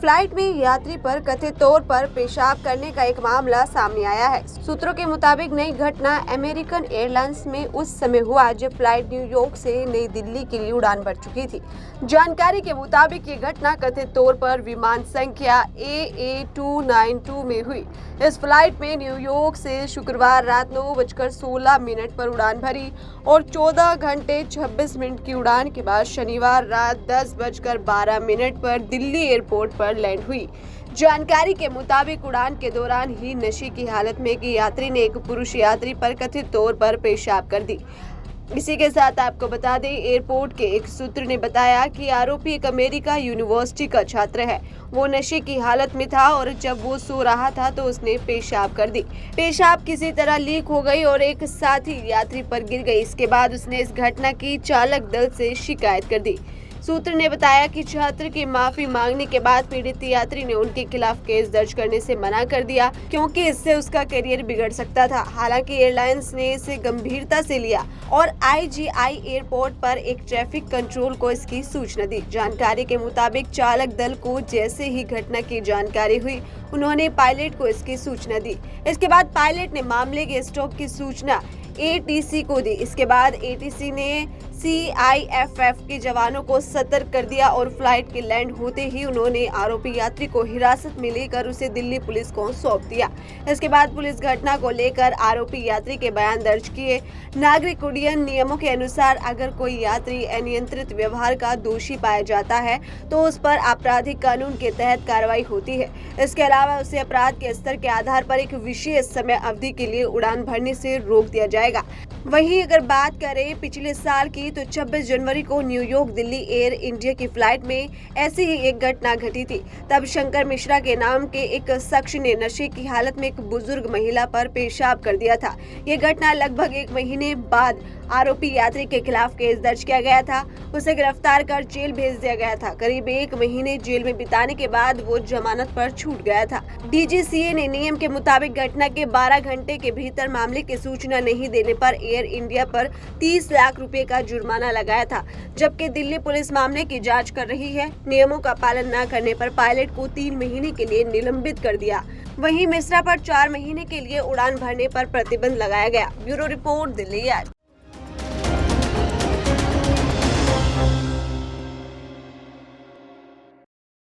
Flight में यात्री पर कथित तौर पर पेशाब करने का एक मामला सामने आया है। सूत्रों के मुताबिक नई घटना अमेरिकन एयरलाइंस में उस समय हुआ जब फ्लाइट न्यूयॉर्क से नई दिल्ली के लिए उड़ान भर चुकी थी। जानकारी के मुताबिक ये घटना कथित तौर पर विमान संख्या AA292 में हुई। इस फ्लाइट में न्यूयॉर्क से शुक्रवार रात 9:16 पर उड़ान भरी और 14 घंटे 26 मिनट की उड़ान के बाद शनिवार रात 10:12 पर दिल्ली एयरपोर्ट पर लैंड हुई। जानकारी के मुताबिक उड़ान के दौरान ही नशे की हालत में एक यात्री ने एक पुरुष यात्री पर कथित तौर पर पेशाब कर दी। इसी के साथ आपको बता दें, एयरपोर्ट के एक सूत्र ने बताया कि आरोपी एक अमेरिका यूनिवर्सिटी का छात्र है। वो नशे की हालत में था और जब वो सो रहा था तो उसने पेशाब कर दी। पेशाब किसी तरह लीक हो गई और एक साथी यात्री पर गिर गई। इसके बाद उसने इस घटना की चालक दल से शिकायत कर दी। सूत्र ने बताया कि छात्र की माफी मांगने के बाद पीड़ित यात्री ने उनके खिलाफ केस दर्ज करने से मना कर दिया, क्योंकि इससे उसका करियर बिगड़ सकता था। हालांकि एयरलाइंस ने इसे गंभीरता से लिया और IGI एयरपोर्ट पर एक ट्रैफिक कंट्रोल को इसकी सूचना दी। जानकारी के मुताबिक चालक दल को जैसे ही घटना की जानकारी हुई, उन्होंने पायलट को इसकी सूचना दी। इसके बाद पायलट ने मामले के स्टॉप की सूचना ATC को दी। इसके बाद ATC ने CIFF के जवानों को सतर्क कर दिया और फ्लाइट के लैंड होते ही उन्होंने आरोपी यात्री को हिरासत में लेकर उसे दिल्ली पुलिस को सौंप दिया। इसके बाद पुलिस घटना को लेकर आरोपी यात्री के बयान दर्ज किए। नागरिक उड्डयन नियमों के अनुसार अगर कोई यात्री अनियंत्रित व्यवहार का दोषी पाया जाता है तो उस पर आपराधिक कानून के तहत कार्रवाई होती है। इसके अलावा उसे अपराध के स्तर के आधार पर एक विशेष समय अवधि के लिए उड़ान भरने से रोक दिया जाएगा। वहीं अगर बात करें पिछले साल की, तो 26 जनवरी को न्यूयॉर्क दिल्ली एयर इंडिया की फ्लाइट में ऐसी ही एक घटना घटी थी। तब शंकर मिश्रा के नाम के एक शख्स ने नशे की हालत में एक बुजुर्ग महिला पर पेशाब कर दिया था। ये घटना लगभग 1 महीने बाद आरोपी यात्री के खिलाफ केस दर्ज किया गया था। उसे गिरफ्तार कर जेल भेज दिया गया था। करीब 1 महीने जेल में बिताने के बाद वो जमानत पर छूट गया था। DGCA ने नियम के मुताबिक घटना के 12 घंटे के भीतर मामले की सूचना नहीं देने पर एयर इंडिया पर 30 लाख रुपए का जुर्माना लगाया था, जबकि दिल्ली पुलिस मामले की जांच कर रही है। नियमों का पालन न करने पर पायलट को 3 महीने के लिए निलंबित कर दिया। वहीं मिश्रा पर 4 महीने के लिए उड़ान भरने पर प्रतिबंध लगाया गया। ब्यूरो रिपोर्ट, दिल्ली आज।